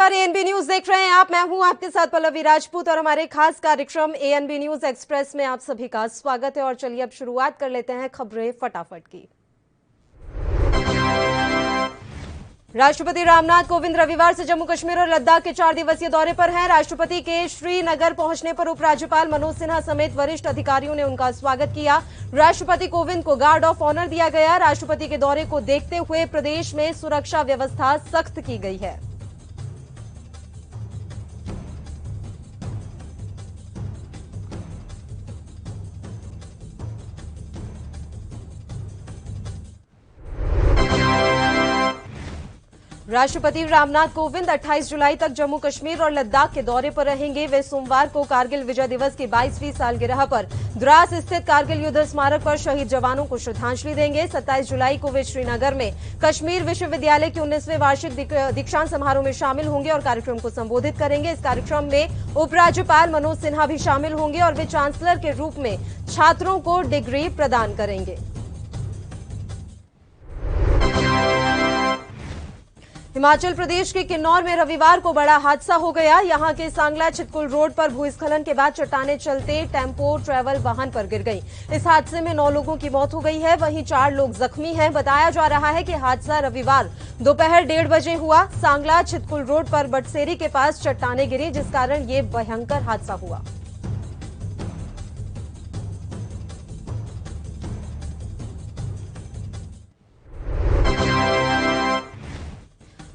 नमस्कार, ANB news देख रहे हैं आप। मैं हूं आपके साथ पल्लवी राजपूत और हमारे खास कार्यक्रम एएनबी न्यूज एक्सप्रेस में आप सभी का स्वागत है। और चलिए अब शुरुआत कर लेते हैं खबरें फटाफट की। राष्ट्रपति रामनाथ कोविंद रविवार से जम्मू कश्मीर और लद्दाख के 4 दिवसीय दौरे पर हैं। राष्ट्रपति के श्रीनगर पहुंचने पर उपराज्यपाल मनोज सिन्हा समेत वरिष्ठ अधिकारियों ने उनका स्वागत किया। राष्ट्रपति कोविंद को गार्ड ऑफ ऑनर दिया गया। राष्ट्रपति के दौरे को देखते हुए प्रदेश में सुरक्षा व्यवस्था सख्त की गई है। राष्ट्रपति रामनाथ कोविंद 28 जुलाई तक जम्मू कश्मीर और लद्दाख के दौरे पर रहेंगे। वे सोमवार को कारगिल विजय दिवस की 22वीं सालगिरह पर द्रास स्थित कारगिल युद्ध स्मारक पर शहीद जवानों को श्रद्धांजलि देंगे। 27 जुलाई को वे श्रीनगर में कश्मीर विश्वविद्यालय के 19वें वार्षिक दीक्षांत समारोह में शामिल होंगे और कार्यक्रम को संबोधित करेंगे। इस कार्यक्रम में उपराज्यपाल मनोज सिन्हा भी शामिल होंगे और वे चांसलर के रूप में छात्रों को डिग्री प्रदान करेंगे। हिमाचल प्रदेश के किन्नौर में रविवार को बड़ा हादसा हो गया। यहां के सांगला छितकुल रोड पर भूस्खलन के बाद चट्टाने चलते टेम्पो ट्रैवल वाहन पर गिर गई। इस हादसे में 9 लोगों की मौत हो गई है, वहीं 4 लोग जख्मी हैं। बताया जा रहा है कि हादसा रविवार दोपहर 1:30 बजे हुआ। सांगला छितकुल रोड पर बटसेरी के पास चट्टाने गिरी, जिस कारण ये भयंकर हादसा हुआ।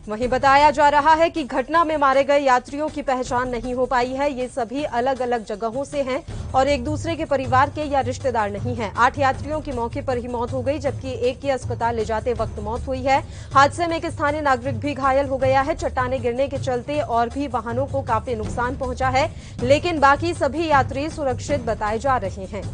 वहीं बताया जा रहा है कि घटना में मारे गए यात्रियों की पहचान नहीं हो पाई है। ये सभी अलग अलग जगहों से हैं और एक दूसरे के परिवार के या रिश्तेदार नहीं हैं। 8 यात्रियों की मौके पर ही मौत हो गई, जबकि एक की अस्पताल ले जाते वक्त मौत हुई है। हादसे में एक स्थानीय नागरिक भी घायल हो गया है। चट्टाने गिरने के चलते और भी वाहनों को काफी नुकसान पहुंचा है, लेकिन बाकी सभी यात्री सुरक्षित बताए जा रहे हैं।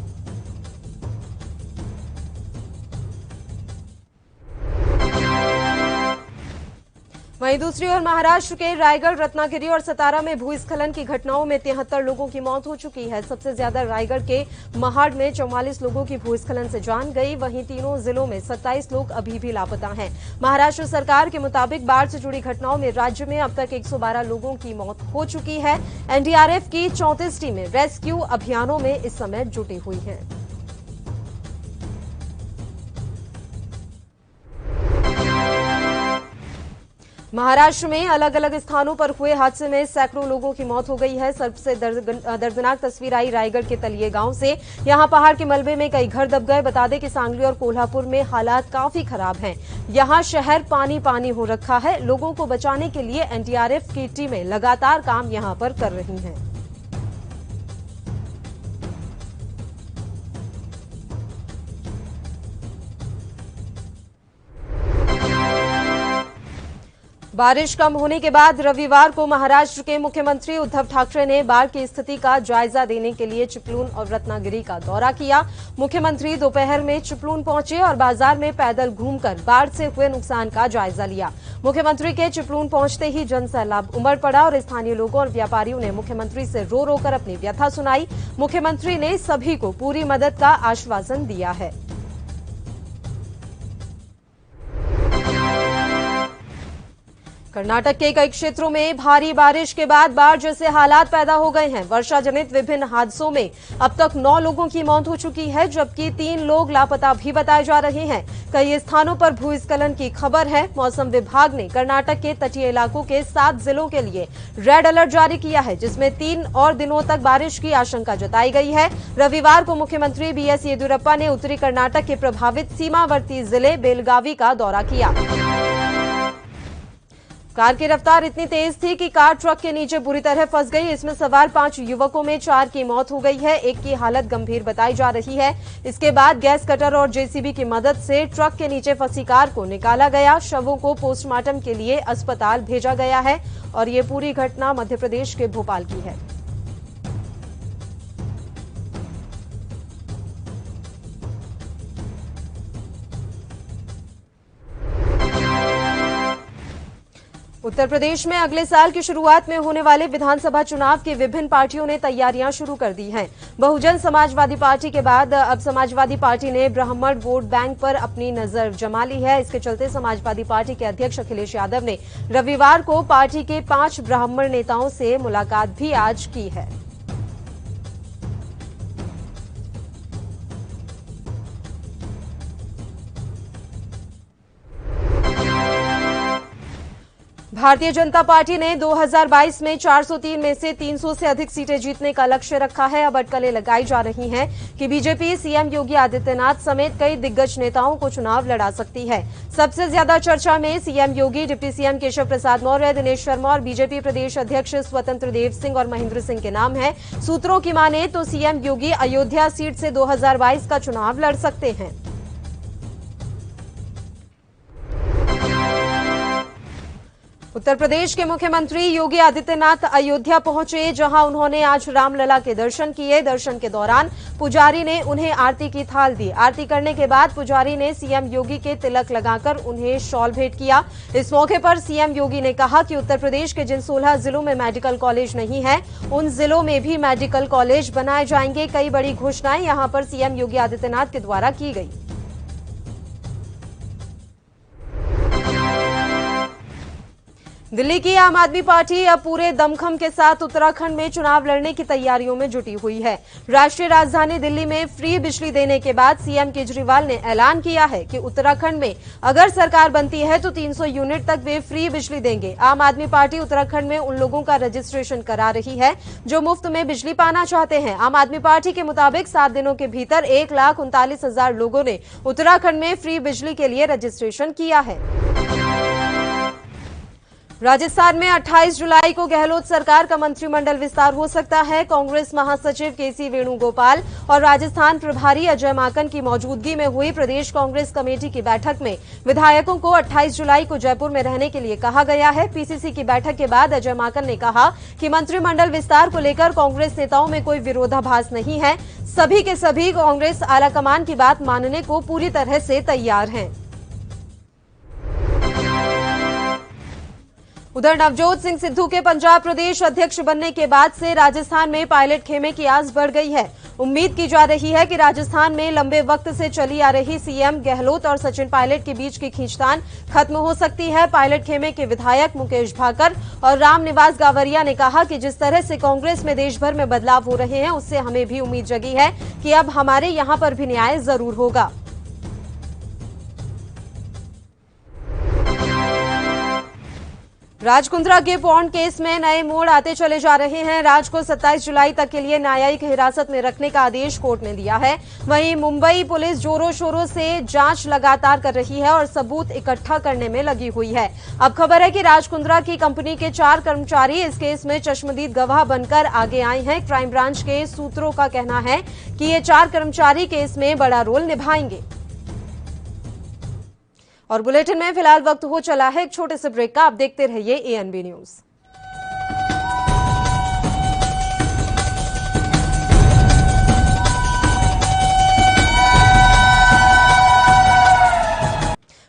वहीं दूसरी ओर महाराष्ट्र के रायगढ़, रत्नागिरी और सतारा में भूस्खलन की घटनाओं में 73 लोगों की मौत हो चुकी है। सबसे ज्यादा रायगढ़ के महाड़ में 44 लोगों की भूस्खलन से जान गई। वहीं तीनों जिलों में 27 लोग अभी भी लापता हैं। महाराष्ट्र सरकार के मुताबिक बाढ़ से जुड़ी घटनाओं में राज्य में अब तक 112 लोगों की मौत हो चुकी है। एनडीआरएफ की 34 टीमें रेस्क्यू अभियानों में इस समय जुटी हुई हैं। महाराष्ट्र में अलग अलग स्थानों पर हुए हादसे में सैकड़ों लोगों की मौत हो गई है। सबसे दर्दनाक तस्वीर आई रायगढ़ के तलिये गांव से। यहां पहाड़ के मलबे में कई घर दब गए। बता दें कि सांगली और कोल्हापुर में हालात काफी खराब हैं। यहां शहर पानी पानी हो रखा है। लोगों को बचाने के लिए एनडीआरएफ की टीमें लगातार काम यहां पर कर रही हैं। बारिश कम होने के बाद रविवार को महाराष्ट्र के मुख्यमंत्री उद्धव ठाकरे ने बाढ़ की स्थिति का जायजा देने के लिए चिपलून और रत्नागिरी का दौरा किया। मुख्यमंत्री दोपहर में चिपलून पहुंचे और बाजार में पैदल घूमकर बाढ़ से हुए नुकसान का जायजा लिया। मुख्यमंत्री के चिपलून पहुंचते ही जनसैलाब उमड़ पड़ा और स्थानीय लोगों और व्यापारियों ने मुख्यमंत्री से रो रो कर अपनी व्यथा सुनाई। मुख्यमंत्री ने सभी को पूरी मदद का आश्वासन दिया है। कर्नाटक के कई क्षेत्रों में भारी बारिश के बाद बाढ़ जैसे हालात पैदा हो गए हैं। वर्षा जनित विभिन्न हादसों में अब तक 9 लोगों की मौत हो चुकी है, जबकि 3 लोग लापता भी बताए जा रहे हैं। कई स्थानों पर भूस्खलन की खबर है। मौसम विभाग ने कर्नाटक के तटीय इलाकों के 7 जिलों के लिए रेड अलर्ट जारी किया है, जिसमें 3 और दिनों तक बारिश की आशंका जताई गई है। रविवार को मुख्यमंत्री बीएस येदियुरप्पा ने उत्तरी कर्नाटक के प्रभावित सीमावर्ती जिले बेलगावी का दौरा किया। कार की रफ्तार इतनी तेज थी कि कार ट्रक के नीचे बुरी तरह फंस गई। इसमें सवार 5 युवकों में 4 की मौत हो गई है। एक की हालत गंभीर बताई जा रही है। इसके बाद गैस कटर और जेसीबी की मदद से ट्रक के नीचे फंसी कार को निकाला गया। शवों को पोस्टमार्टम के लिए अस्पताल भेजा गया है और ये पूरी घटना मध्य प्रदेश के भोपाल की है। उत्तर प्रदेश में अगले साल की शुरुआत में होने वाले विधानसभा चुनाव की विभिन्न पार्टियों ने तैयारियां शुरू कर दी हैं। बहुजन समाजवादी पार्टी के बाद अब समाजवादी पार्टी ने ब्राह्मण वोट बैंक पर अपनी नजर जमा ली है। इसके चलते समाजवादी पार्टी के अध्यक्ष अखिलेश यादव ने रविवार को पार्टी के 5 ब्राह्मण नेताओं से मुलाकात भी आज की है। भारतीय जनता पार्टी ने 2022 में 403 में से 300 से अधिक सीटें जीतने का लक्ष्य रखा है। अब अटकलें लगाई जा रही हैं कि बीजेपी सीएम योगी आदित्यनाथ समेत कई दिग्गज नेताओं को चुनाव लड़ा सकती है। सबसे ज्यादा चर्चा में सीएम योगी, डिप्टी सीएम केशव प्रसाद मौर्य, दिनेश शर्मा और बीजेपी प्रदेश अध्यक्ष स्वतंत्र देव सिंह और महेंद्र सिंह के नाम हैं। सूत्रों की माने तो सीएम योगी अयोध्या सीट से 2022 का चुनाव लड़ सकते हैं। उत्तर प्रदेश के मुख्यमंत्री योगी आदित्यनाथ अयोध्या पहुंचे, जहां उन्होंने आज रामलला के दर्शन किए। दर्शन के दौरान पुजारी ने उन्हें आरती की थाल दी। आरती करने के बाद पुजारी ने सीएम योगी के तिलक लगाकर उन्हें शॉल भेंट किया। इस मौके पर सीएम योगी ने कहा कि उत्तर प्रदेश के जिन 16 जिलों में मेडिकल कॉलेज नहीं है, उन जिलों में भी मेडिकल कॉलेज बनाए जाएंगे। कई बड़ी घोषणाएं यहां पर सीएम योगी आदित्यनाथ के द्वारा की गई। दिल्ली की आम आदमी पार्टी अब पूरे दमखम के साथ उत्तराखंड में चुनाव लड़ने की तैयारियों में जुटी हुई है। राष्ट्रीय राजधानी दिल्ली में फ्री बिजली देने के बाद सीएम केजरीवाल ने ऐलान किया है कि उत्तराखंड में अगर सरकार बनती है तो 300 यूनिट तक वे फ्री बिजली देंगे। आम आदमी पार्टी उत्तराखंड में उन लोगों का रजिस्ट्रेशन करा रही है जो मुफ्त में बिजली पाना चाहते हैं। आम आदमी पार्टी के मुताबिक 7 दिनों के भीतर 1,39,000 लोगों ने उत्तराखंड में फ्री बिजली के लिए रजिस्ट्रेशन किया है। राजस्थान में 28 जुलाई को गहलोत सरकार का मंत्रिमंडल विस्तार हो सकता है। कांग्रेस महासचिव केसी वेणुगोपाल और राजस्थान प्रभारी अजय माकन की मौजूदगी में हुई प्रदेश कांग्रेस कमेटी की बैठक में विधायकों को 28 जुलाई को जयपुर में रहने के लिए कहा गया है। पीसीसी की बैठक के बाद अजय माकन ने कहा कि मंत्रिमंडल विस्तार को लेकर कांग्रेस नेताओं में कोई विरोधाभास नहीं है। सभी के सभी कांग्रेस आलाकमान की बात मानने को पूरी तरह से तैयार हैं। उधर नवजोत सिंह सिद्धू के पंजाब प्रदेश अध्यक्ष बनने के बाद से राजस्थान में पायलट खेमे की आस बढ़ गई है। उम्मीद की जा रही है कि राजस्थान में लंबे वक्त से चली आ रही सीएम गहलोत और सचिन पायलट के बीच की खींचतान खत्म हो सकती है। पायलट खेमे के विधायक मुकेश भाकर और रामनिवास गावरिया ने कहा कि जिस तरह से कांग्रेस में देश भर में बदलाव हो रहे हैं, उससे हमें भी उम्मीद जगी है कि अब हमारे यहां पर भी न्याय जरूर होगा। राज कुंद्रा के पॉन्ड केस में नए मोड़ आते चले जा रहे हैं। राज को 27 जुलाई तक के लिए न्यायिक हिरासत में रखने का आदेश कोर्ट ने दिया है। वहीं मुंबई पुलिस जोरों शोरों से जांच लगातार कर रही है और सबूत इकट्ठा करने में लगी हुई है। अब खबर है कि राज कुंद्रा की कंपनी के 4 कर्मचारी इस केस में चश्मदीद गवाह बनकर आगे आए हैं। क्राइम ब्रांच के सूत्रों का कहना है कि ये 4 कर्मचारी केस में बड़ा रोल निभाएंगे। और बुलेटिन में फिलहाल वक्त हो चला है एक छोटे से ब्रेक का। आप देखते रहिए एएनबी न्यूज।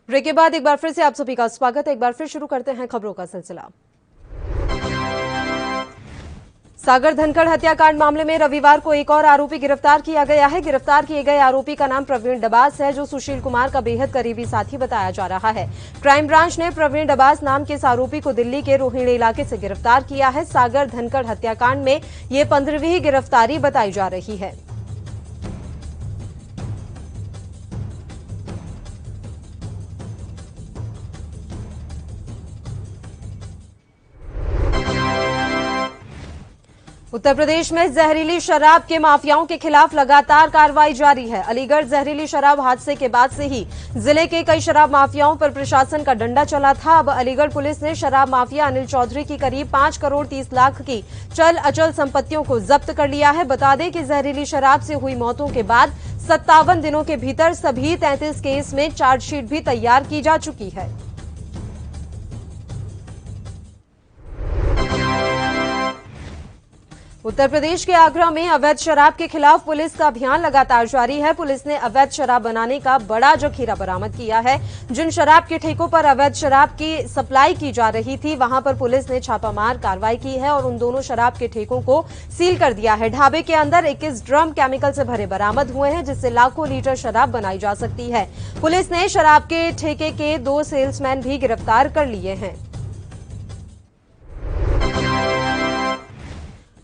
ब्रेक के बाद एक बार फिर से आप सभी का स्वागत है। एक बार फिर शुरू करते हैं खबरों का सिलसिला। सागर धनखड़ हत्याकांड मामले में रविवार को एक और आरोपी गिरफ्तार किया गया है। गिरफ्तार किए गए आरोपी का नाम प्रवीण डबास है, जो सुशील कुमार का बेहद करीबी साथी बताया जा रहा है। क्राइम ब्रांच ने प्रवीण डबास नाम के इस आरोपी को दिल्ली के रोहिणी इलाके से गिरफ्तार किया है। सागर धनखड़ हत्याकांड में ये 15वीं गिरफ्तारी बताई जा रही है। उत्तर प्रदेश में जहरीली शराब के माफियाओं के खिलाफ लगातार कार्रवाई जारी है। अलीगढ़ जहरीली शराब हादसे के बाद से ही जिले के कई शराब माफियाओं पर प्रशासन का डंडा चला था। अब अलीगढ़ पुलिस ने शराब माफिया अनिल चौधरी की करीब 5 करोड़ 30 लाख की चल अचल संपत्तियों को जब्त कर लिया है। बता दें कि जहरीली शराब से हुई मौतों के बाद 57 दिनों के भीतर सभी 33 केस में चार्जशीट भी तैयार की जा चुकी है। उत्तर प्रदेश के आगरा में अवैध शराब के खिलाफ पुलिस का अभियान लगातार जारी है। पुलिस ने अवैध शराब बनाने का बड़ा जखीरा बरामद किया है। जिन शराब के ठेकों पर अवैध शराब की सप्लाई की जा रही थी, वहां पर पुलिस ने छापामार कार्रवाई की है और उन दोनों शराब के ठेकों को सील कर दिया है। ढाबे के अंदर 21 ड्रम केमिकल से भरे बरामद हुए हैं, जिससे लाखों लीटर शराब बनाई जा सकती है। पुलिस ने शराब के ठेके के 2 सेल्समैन भी गिरफ्तार कर लिए हैं।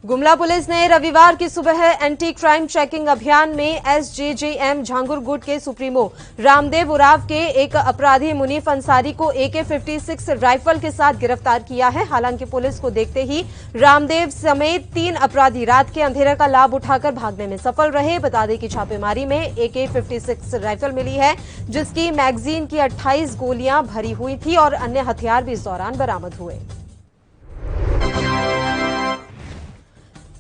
गुमला पुलिस ने रविवार की सुबह एंटी क्राइम चेकिंग अभियान में एसजेजेएम झांगुर गुट के सुप्रीमो रामदेव उराव के एक अपराधी मुनीफ अंसारी को AK-56 राइफल के साथ गिरफ्तार किया है। हालांकि पुलिस को देखते ही रामदेव समेत 3 अपराधी रात के अंधेरे का लाभ उठाकर भागने में सफल रहे। बता दें कि छापेमारी में AK-56 राइफल मिली है, जिसकी मैगजीन की 28 गोलियां भरी हुई थी और अन्य हथियार भी इस दौरान बरामद हुए।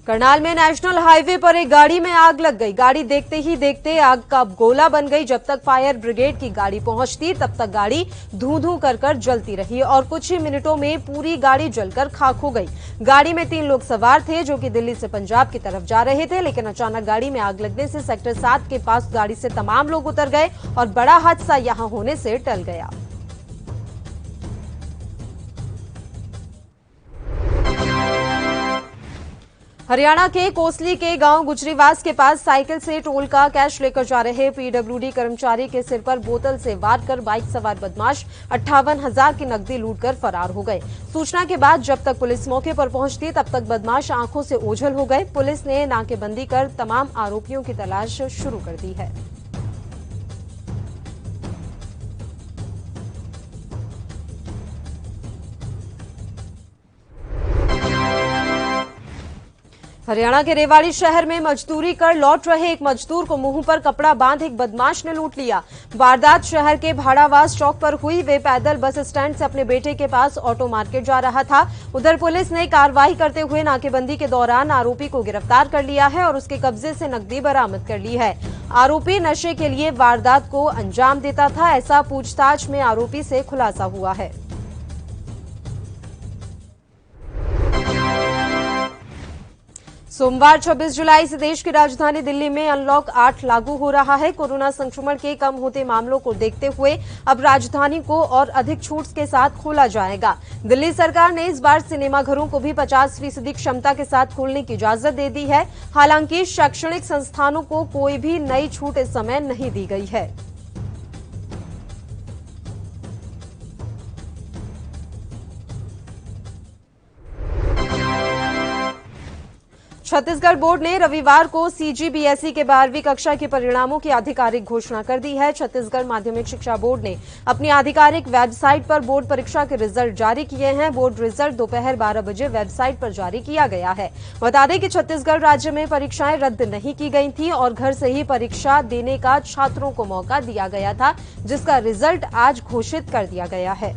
करनाल में नेशनल हाईवे पर एक गाड़ी में आग लग गई। गाड़ी देखते ही देखते आग का गोला बन गई। जब तक फायर ब्रिगेड की गाड़ी पहुंचती, तब तक गाड़ी धूं-धूं कर जलती रही और कुछ ही मिनटों में पूरी गाड़ी जलकर खाक हो गई। गाड़ी में 3 लोग सवार थे, जो कि दिल्ली से पंजाब की तरफ जा रहे थे, लेकिन अचानक गाड़ी में आग लगने से सेक्टर 7 के पास गाड़ी से तमाम लोग उतर गए और बड़ा हादसा यहां होने से टल गया। हरियाणा के कोसली के गांव गुजरीवास के पास साइकिल से टोल का कैश लेकर जा रहे PWD कर्मचारी के सिर पर बोतल से वार कर बाइक सवार बदमाश 58,000 की नकदी लूटकर फरार हो गए। सूचना के बाद जब तक पुलिस मौके पर पहुंचती, तब तक बदमाश आंखों से ओझल हो गए। पुलिस ने नाकेबंदी कर तमाम आरोपियों की तलाश शुरू कर दी है। हरियाणा के रेवाड़ी शहर में मजदूरी कर लौट रहे एक मजदूर को मुंह पर कपड़ा बांध एक बदमाश ने लूट लिया। वारदात शहर के भाड़ावास चौक पर हुई। वे पैदल बस स्टैंड से अपने बेटे के पास ऑटो मार्केट जा रहा था। उधर पुलिस ने कार्रवाई करते हुए नाकेबंदी के दौरान आरोपी को गिरफ्तार कर लिया है और उसके कब्जे से नकदी बरामद कर ली है। आरोपी नशे के लिए वारदात को अंजाम देता था, ऐसा पूछताछ में आरोपी से खुलासा हुआ है। सोमवार 26 जुलाई से देश की राजधानी दिल्ली में अनलॉक 8 लागू हो रहा है। कोरोना संक्रमण के कम होते मामलों को देखते हुए अब राजधानी को और अधिक छूट के साथ खोला जाएगा। दिल्ली सरकार ने इस बार सिनेमाघरों को भी 50% क्षमता के साथ खोलने की इजाजत दे दी है। हालांकि शैक्षणिक संस्थानों को कोई भी नई छूट इस समय नहीं दी गई है। छत्तीसगढ़ बोर्ड ने रविवार को CGBSE के 12वीं कक्षा के परिणामों की आधिकारिक घोषणा कर दी है। छत्तीसगढ़ माध्यमिक शिक्षा बोर्ड ने अपनी आधिकारिक वेबसाइट पर बोर्ड परीक्षा के रिजल्ट जारी किए हैं। बोर्ड रिजल्ट दोपहर 12 बजे वेबसाइट पर जारी किया गया है। बता दें कि छत्तीसगढ़ राज्य में परीक्षाएं रद्द नहीं की गई थी और घर से ही परीक्षा देने का छात्रों को मौका दिया गया था, जिसका रिजल्ट आज घोषित कर दिया गया है।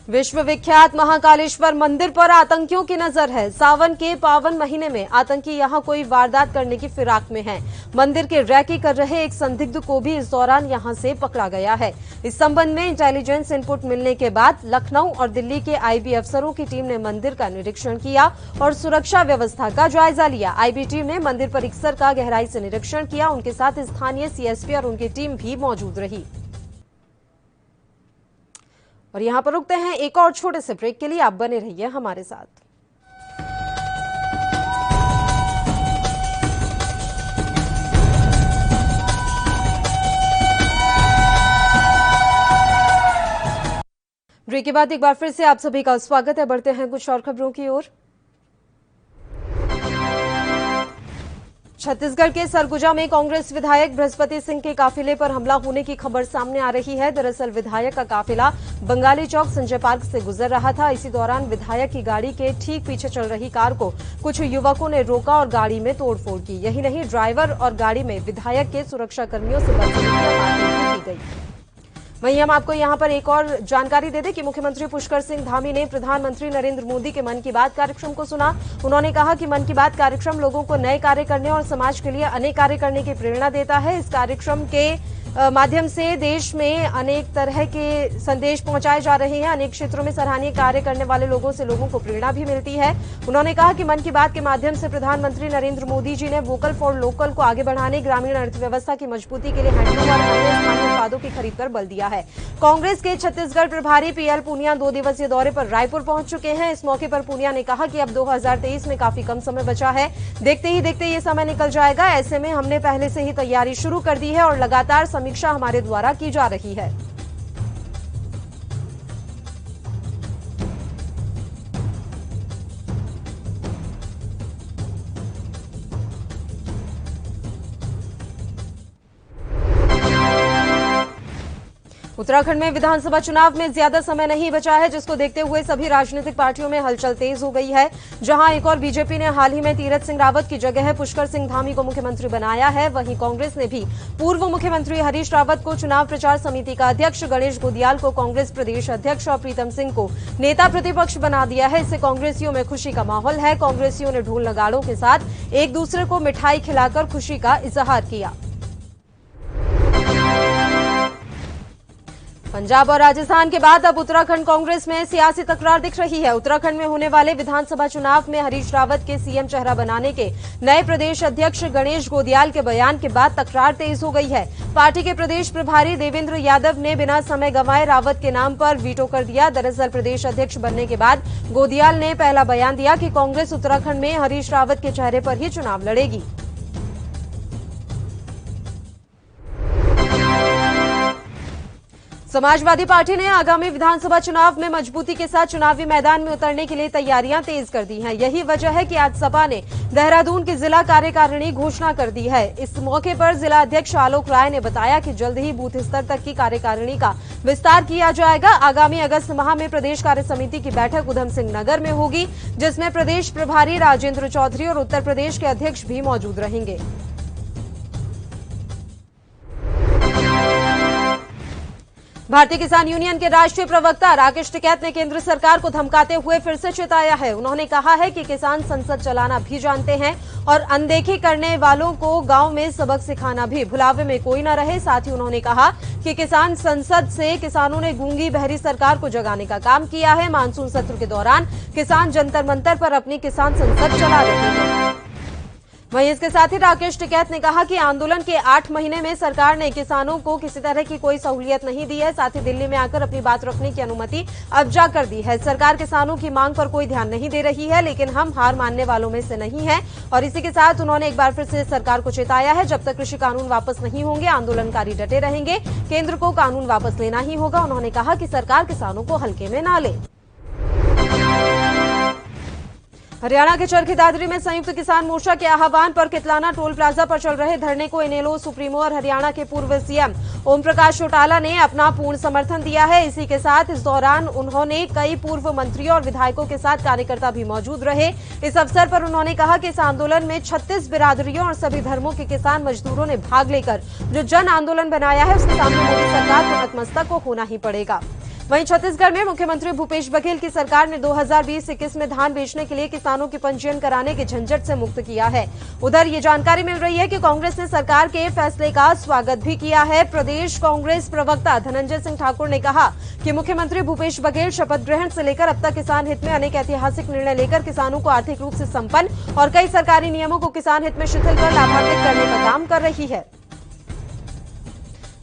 विश्व विख्यात महाकालेश्वर मंदिर पर आतंकियों की नजर है। सावन के पावन महीने में आतंकी यहां कोई वारदात करने की फिराक में हैं। मंदिर के रैकी कर रहे एक संदिग्ध को भी इस दौरान यहां से पकड़ा गया है। इस संबंध में इंटेलिजेंस इनपुट मिलने के बाद लखनऊ और दिल्ली के IB अफसरों की टीम ने मंदिर का निरीक्षण किया और सुरक्षा व्यवस्था का जायजा लिया। IB टीम ने मंदिर परिसर का गहराई से निरीक्षण किया। उनके साथ स्थानीय CSP और उनकी टीम भी मौजूद रही। और यहां पर रुकते हैं एक और छोटे से ब्रेक के लिए। आप बने रहिए हमारे साथ। ब्रेक के बाद एक बार फिर से आप सभी का स्वागत है। बढ़ते हैं कुछ और खबरों की ओर। छत्तीसगढ़ के सरगुजा में कांग्रेस विधायक बृहस्पति सिंह के काफिले पर हमला होने की खबर सामने आ रही है। दरअसल विधायक का काफिला बंगाली चौक संजय पार्क से गुजर रहा था। इसी दौरान विधायक की गाड़ी के ठीक पीछे चल रही कार को कुछ युवकों ने रोका और गाड़ी में तोड़फोड़ की। यही नहीं, ड्राइवर और गाड़ी में विधायक के सुरक्षाकर्मियों से बदतमीजी की गई। वहीं हम आपको यहां पर एक और जानकारी दे दें कि मुख्यमंत्री पुष्कर सिंह धामी ने प्रधानमंत्री नरेंद्र मोदी के मन की बात कार्यक्रम को सुना। उन्होंने कहा कि मन की बात कार्यक्रम लोगों को नए कार्य करने और समाज के लिए अनेक कार्य करने की प्रेरणा देता है। इस कार्यक्रम के माध्यम से देश में अनेक तरह के संदेश पहुंचाए जा रहे हैं। अनेक क्षेत्रों में सराहनीय कार्य करने वाले लोगों से लोगों को प्रेरणा भी मिलती है। उन्होंने कहा कि मन की बात के माध्यम से प्रधानमंत्री नरेंद्र मोदी जी ने वोकल फॉर लोकल को आगे बढ़ाने, ग्रामीण अर्थव्यवस्था की मजबूती के लिए हैंडलूम और अन्य स्थानीय उत्पादों की खरीद पर बल दिया है। कांग्रेस के छत्तीसगढ़ प्रभारी पीएल पूनिया 2 दिवसीय दौरे पर रायपुर पहुंच चुके हैं। इस मौके पर पूनिया ने कहा कि अब 2023 में काफी कम समय बचा है, देखते ही देखते ये समय निकल जाएगा। ऐसे में हमने पहले से ही तैयारी शुरू कर दी है और लगातार समीक्षा हमारे द्वारा की जा रही है। उत्तराखंड में विधानसभा चुनाव में ज्यादा समय नहीं बचा है, जिसको देखते हुए सभी राजनीतिक पार्टियों में हलचल तेज हो गई है। जहां एक और बीजेपी ने हाल ही में तीरथ सिंह रावत की जगह पुष्कर सिंह धामी को मुख्यमंत्री बनाया है, वहीं कांग्रेस ने भी पूर्व मुख्यमंत्री हरीश रावत को चुनाव प्रचार समिति का अध्यक्ष, गणेश गोदियाल को कांग्रेस प्रदेश अध्यक्ष और प्रीतम सिंह को नेता प्रतिपक्ष बना दिया है। इससे कांग्रेसियों में खुशी का माहौल है। कांग्रेसियों ने ढोल नगाड़ों के साथ एक दूसरे को मिठाई खिलाकर खुशी का इजहार किया। पंजाब और राजस्थान के बाद अब उत्तराखंड कांग्रेस में सियासी तकरार दिख रही है। उत्तराखंड में होने वाले विधानसभा चुनाव में हरीश रावत के सीएम चेहरा बनाने के नए प्रदेश अध्यक्ष गणेश गोदियाल के बयान के बाद तकरार तेज हो गई है। पार्टी के प्रदेश प्रभारी देवेंद्र यादव ने बिना समय गंवाए रावत के नाम पर वीटो कर दिया। दरअसल प्रदेश अध्यक्ष बनने के बाद गोदियाल ने पहला बयान दिया कि कांग्रेस उत्तराखंड में हरीश रावत के चेहरे पर ही चुनाव लड़ेगी। समाजवादी पार्टी ने आगामी विधानसभा चुनाव में मजबूती के साथ चुनावी मैदान में उतरने के लिए तैयारियां तेज कर दी हैं। यही वजह है कि आज सपा ने देहरादून की जिला कार्यकारिणी घोषणा कर दी है। इस मौके पर जिला अध्यक्ष आलोक राय ने बताया कि जल्द ही बूथ स्तर तक की कार्यकारिणी का विस्तार किया जाएगा। आगामी अगस्त माह में प्रदेश कार्य समिति की बैठक उधम सिंह नगर में होगी, जिसमें प्रदेश प्रभारी राजेंद्र चौधरी और उत्तर प्रदेश के अध्यक्ष भी मौजूद रहेंगे। भारतीय किसान यूनियन के राष्ट्रीय प्रवक्ता राकेश टिकैत ने केंद्र सरकार को धमकाते हुए फिर से चेताया है। उन्होंने कहा है कि किसान संसद चलाना भी जानते हैं और अनदेखी करने वालों को गांव में सबक सिखाना भी भुलावे में कोई न रहे। साथ ही उन्होंने कहा कि किसान संसद से किसानों ने गूंगी बहरी सरकार को जगाने का काम किया है। मानसून सत्र के दौरान किसान जंतर मंतर पर अपनी किसान संसद चला रहे हैं। वहीं इसके साथ ही राकेश टिकैत ने कहा कि आंदोलन के 8 महीने में सरकार ने किसानों को किसी तरह की कोई सहूलियत नहीं दी है। साथ ही दिल्ली में आकर अपनी बात रखने की अनुमति अब जा कर दी है। सरकार किसानों की मांग पर कोई ध्यान नहीं दे रही है, लेकिन हम हार मानने वालों में से नहीं है। और इसी के साथ उन्होंने एक बार फिर से सरकार को चेताया है, जब तक कृषि कानून वापस नहीं होंगे आंदोलनकारी डटे रहेंगे। केंद्र को कानून वापस लेना ही होगा। उन्होंने कहा कि सरकार किसानों को हल्के में ना ले। हरियाणा के चरखी दादरी में संयुक्त किसान मोर्चा के आह्वान पर कितलाना टोल प्लाजा पर चल रहे धरने को इनेलो सुप्रीमो और हरियाणा के पूर्व सीएम ओम प्रकाश चौटाला ने अपना पूर्ण समर्थन दिया है। इसी के साथ इस दौरान उन्होंने कई पूर्व मंत्रियों और विधायकों के साथ कार्यकर्ता भी मौजूद रहे। इस अवसर पर उन्होंने कहा कि इस आंदोलन में 36 बिरादरियों और सभी धर्मों के किसान मजदूरों ने भाग लेकर जो जन आंदोलन बनाया है, उसके सामने मोदी सरकार को नतमस्तक को होना ही पड़ेगा। वहीं छत्तीसगढ़ में मुख्यमंत्री भूपेश बघेल की सरकार ने 2020-21 में धान बेचने के लिए किसानों की पंजीयन कराने के झंझट से मुक्त किया है। उधर ये जानकारी मिल रही है कि कांग्रेस ने सरकार के फैसले का स्वागत भी किया है। प्रदेश कांग्रेस प्रवक्ता धनंजय सिंह ठाकुर ने कहा कि मुख्यमंत्री भूपेश बघेल शपथ ग्रहण से लेकर अब तक किसान हित में अनेक ऐतिहासिक निर्णय लेकर किसानों को आर्थिक रूप से संपन्न और कई सरकारी नियमों को किसान हित में शिथिल कर लाभान्वित करने का काम कर रही है।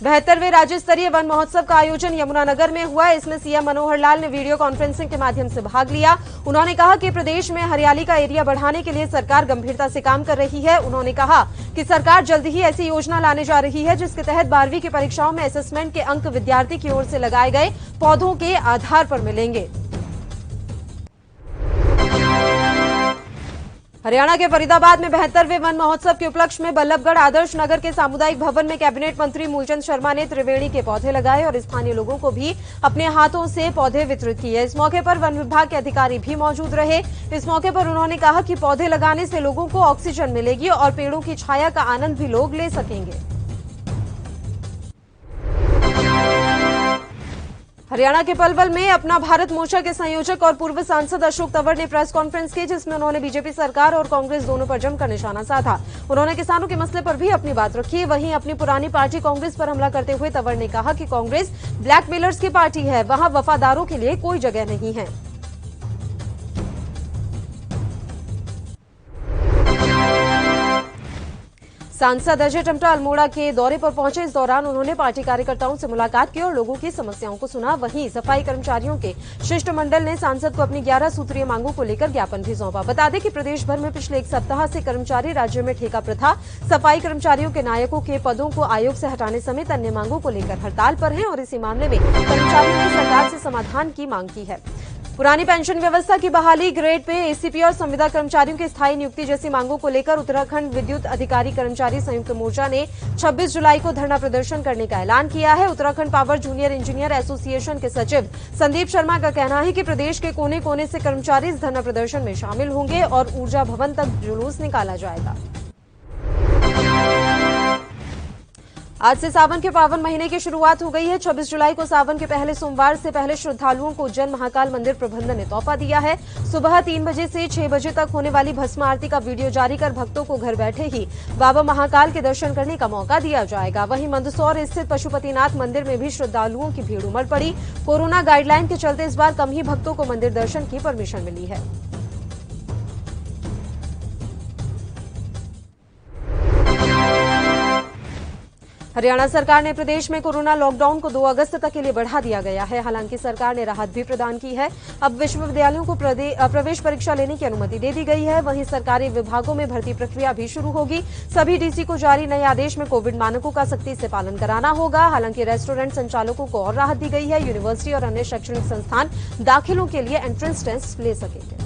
72वें राज्य स्तरीय वन महोत्सव का आयोजन यमुनानगर में हुआ। इसमें सीएम मनोहर लाल ने वीडियो कॉन्फ्रेंसिंग के माध्यम से भाग लिया। उन्होंने कहा कि प्रदेश में हरियाली का एरिया बढ़ाने के लिए सरकार गंभीरता से काम कर रही है। उन्होंने कहा कि सरकार जल्द ही ऐसी योजना लाने जा रही है जिसके तहत 12वीं की परीक्षाओं में असेसमेंट के अंक विद्यार्थी की ओर से लगाए गए पौधों के आधार पर मिलेंगे। हरियाणा के फरीदाबाद में 72वें वन महोत्सव के उपलक्ष्य में बल्लभगढ़ आदर्श नगर के सामुदायिक भवन में कैबिनेट मंत्री मूलचंद शर्मा ने त्रिवेणी के पौधे लगाए और स्थानीय लोगों को भी अपने हाथों से पौधे वितरित किए। इस मौके पर वन विभाग के अधिकारी भी मौजूद रहे। इस मौके पर उन्होंने कहा कि पौधे लगाने से लोगों को ऑक्सीजन मिलेगी और पेड़ों की छाया का आनंद भी लोग ले सकेंगे। हरियाणा के पलवल में अपना भारत मोर्चा के संयोजक और पूर्व सांसद अशोक तंवर ने प्रेस कॉन्फ्रेंस की, जिसमें उन्होंने बीजेपी सरकार और कांग्रेस दोनों पर जमकर निशाना साधा। उन्होंने किसानों के मसले पर भी अपनी बात रखी। वहीं अपनी पुरानी पार्टी कांग्रेस पर हमला करते हुए तंवर ने कहा कि कांग्रेस ब्लैकमेलर्स की पार्टी है, वहां वफादारों के लिए कोई जगह नहीं है। सांसद अजय टमटा अल्मोड़ा के दौरे पर पहुंचे। इस दौरान उन्होंने पार्टी कार्यकर्ताओं से मुलाकात की और लोगों की समस्याओं को सुना। वहीं सफाई कर्मचारियों के शिष्टमंडल ने सांसद को अपनी 11 सूत्रीय मांगों को लेकर ज्ञापन भी सौंपा। बता दें कि प्रदेश भर में पिछले एक सप्ताह से कर्मचारी राज्य में ठेका प्रथा, सफाई कर्मचारियों के नायकों के पदों को आयोग से हटाने समेत अन्य मांगों को लेकर हड़ताल पर हैं और इसी मामले में कर्मचारियों ने सरकार से समाधान की मांग की है। पुरानी पेंशन व्यवस्था की बहाली, ग्रेड पे एसीपी और संविदा कर्मचारियों की स्थायी नियुक्ति जैसी मांगों को लेकर उत्तराखंड विद्युत अधिकारी कर्मचारी संयुक्त मोर्चा ने 26 जुलाई को धरना प्रदर्शन करने का ऐलान किया है। Uttarakhand power junior engineer association के सचिव संदीप शर्मा का कहना है कि प्रदेश के कोने कोने से कर्मचारी इस धरना प्रदर्शन में शामिल होंगे और ऊर्जा भवन तक जुलूस निकाला जाएगा। आज से सावन के पावन महीने की शुरुआत हो गई है। 26 जुलाई को सावन के पहले सोमवार से पहले श्रद्धालुओं को उज्जैन महाकाल मंदिर प्रबंधन ने तोहफा दिया है। सुबह 3 बजे से 6 बजे तक होने वाली भस्म आरती का वीडियो जारी कर भक्तों को घर बैठे ही बाबा महाकाल के दर्शन करने का मौका दिया जाएगा। वहीं मंदसौर स्थित पशुपतिनाथ मंदिर में भी श्रद्धालुओं की भीड़ उमड़ पड़ी। कोरोना गाइडलाइन के चलते इस बार कम ही भक्तों को मंदिर दर्शन की परमिशन मिली है। हरियाणा सरकार ने प्रदेश में कोरोना लॉकडाउन को 2 अगस्त तक के लिए बढ़ा दिया गया है। हालांकि सरकार ने राहत भी प्रदान की है। अब विश्वविद्यालयों को प्रवेश परीक्षा लेने की अनुमति दे दी गई है। वहीं सरकारी विभागों में भर्ती प्रक्रिया भी शुरू होगी। सभी डीसी को जारी नए आदेश में कोविड मानकों का सख्ती से पालन कराना होगा। हालांकि रेस्टोरेंट संचालकों को और राहत दी गई है। यूनिवर्सिटी और अन्य शैक्षणिक संस्थान दाखिलों के लिए एंट्रेंस टेस्ट ले सकेंगे।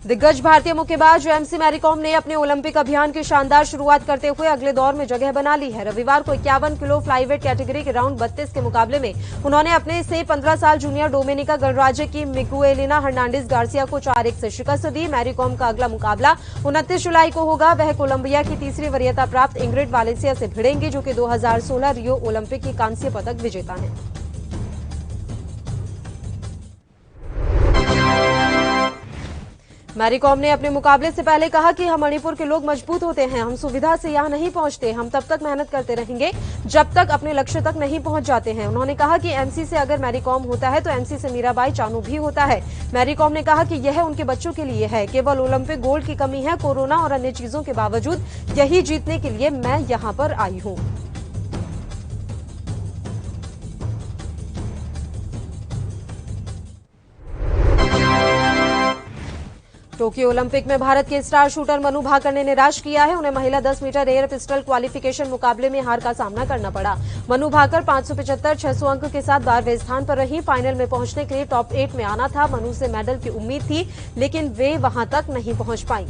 दिग्गज भारतीय मुक्केबाज एमसी मैरीकॉम ने अपने ओलंपिक अभियान की शानदार शुरुआत करते हुए अगले दौर में जगह बना ली है। रविवार को 51 किलो फ्लाईवेट कैटेगरी के राउंड 32 के मुकाबले में उन्होंने अपने से 15 साल जूनियर डोमिनिका गणराज्य की मिगुएलिना हर्नांडिस गार्सिया को 4-1 से शिकस्त दी। मैरीकॉम का अगला मुकाबला 29 जुलाई को होगा। वह कोलंबिया की तीसरी वरीयता प्राप्त इंग्रिड वालेंसिया से भिड़ेंगी, जो कि 2016 रियो ओलंपिक की कांस्य पदक विजेता है। मैरीकॉम ने अपने मुकाबले से पहले कहा कि हम मणिपुर के लोग मजबूत होते हैं, हम सुविधा से यहां नहीं पहुंचते, हम तब तक मेहनत करते रहेंगे जब तक अपने लक्ष्य तक नहीं पहुंच जाते हैं। उन्होंने कहा कि एमसी से अगर मैरीकॉम होता है तो एमसी से मीराबाई चानू भी होता है। मैरीकॉम ने कहा कि यह उनके बच्चों के लिए है, केवल ओलंपिक गोल्ड की कमी है। कोरोना और अन्य चीजों के बावजूद यही जीतने के लिए मैं यहां पर आई हूं। टोक्यो ओलंपिक में भारत के स्टार शूटर मनु भाकर ने निराश किया है। उन्हें महिला 10 मीटर एयर पिस्टल क्वालिफिकेशन मुकाबले में हार का सामना करना पड़ा। मनु भाकर 575-600 अंक के साथ 12वें स्थान पर रही। फाइनल में पहुंचने के लिए टॉप 8 में आना था। मनु से मेडल की उम्मीद थी, लेकिन वे वहां तक नहीं पहुंच पाई।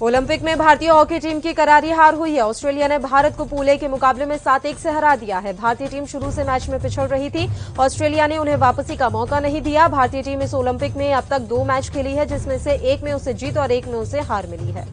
ओलंपिक में भारतीय हॉकी टीम की करारी हार हुई है। ऑस्ट्रेलिया ने भारत को पूल ए के मुकाबले में 7-1 से हरा दिया है। भारतीय टीम शुरू से मैच में पिछड़ रही थी। ऑस्ट्रेलिया ने उन्हें वापसी का मौका नहीं दिया। भारतीय टीम इस ओलंपिक में अब तक 2 मैच खेली है, जिसमें से एक में उसे जीत और एक में उसे हार मिली है।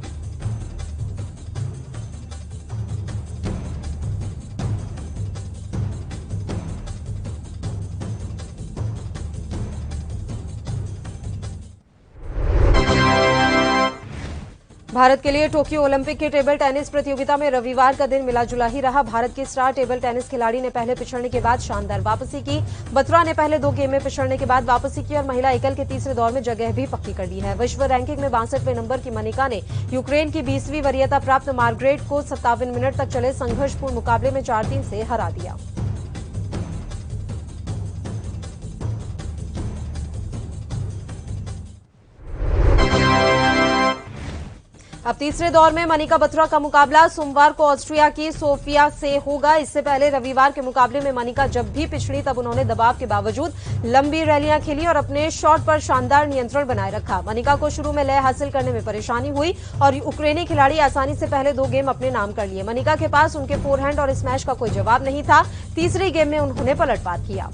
भारत के लिए टोक्यो ओलंपिक की टेबल टेनिस प्रतियोगिता में रविवार का दिन मिला जुला ही रहा। भारत की स्टार टेबल टेनिस खिलाड़ी ने पहले पिछड़ने के बाद शानदार वापसी की। बत्रा ने पहले 2 गेम में पिछड़ने के बाद वापसी की और महिला एकल के तीसरे दौर में जगह भी पक्की कर ली है। विश्व रैंकिंग में 62वें नंबर की मनिका ने यूक्रेन की 20वीं वरीयता प्राप्त मार्गरेट को 57 मिनट तक चले संघर्षपूर्ण मुकाबले में 4-3 से हरा दिया। अब तीसरे दौर में मनिका बत्रा का मुकाबला सोमवार को ऑस्ट्रिया की सोफिया से होगा। इससे पहले रविवार के मुकाबले में मनिका जब भी पिछड़ी तब उन्होंने दबाव के बावजूद लंबी रैलियां खेली और अपने शॉट पर शानदार नियंत्रण बनाए रखा। मनिका को शुरू में लय हासिल करने में परेशानी हुई और यूक्रेनी खिलाड़ी आसानी से पहले 2 गेम अपने नाम कर लिए। मनिका के पास उनके फोरहैंड और स्मैश का कोई जवाब नहीं था। तीसरे गेम में उन्होंने पलटवार किया।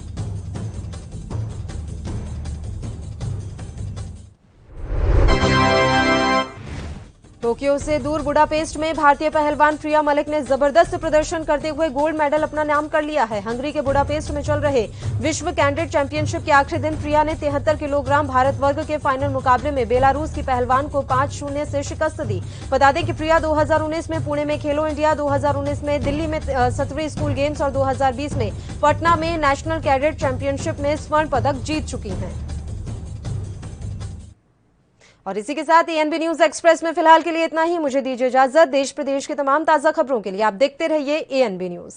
टोक्यो से दूर बुडापेस्ट में भारतीय पहलवान प्रिया मलिक ने जबरदस्त प्रदर्शन करते हुए गोल्ड मेडल अपना नाम कर लिया है। हंगरी के बुडापेस्ट में चल रहे विश्व कैंडेट चैंपियनशिप के आखिरी दिन प्रिया ने 73 किलोग्राम भारत वर्ग के फाइनल मुकाबले में बेलारूस की पहलवान को 5-0 से शिकस्त दी। बता दें कि प्रिया 2019 में पुणे में खेलो इंडिया, 2019 में दिल्ली में 7वीं स्कूल गेम्स और 2020 में पटना में नेशनल कैडेट चैंपियनशिप में स्वर्ण पदक जीत चुकी हैं। और इसी के साथ एएनबी न्यूज एक्सप्रेस में फिलहाल के लिए इतना ही। मुझे दीजिए इजाजत। देश प्रदेश की तमाम ताजा खबरों के लिए आप देखते रहिए एएनबी न्यूज।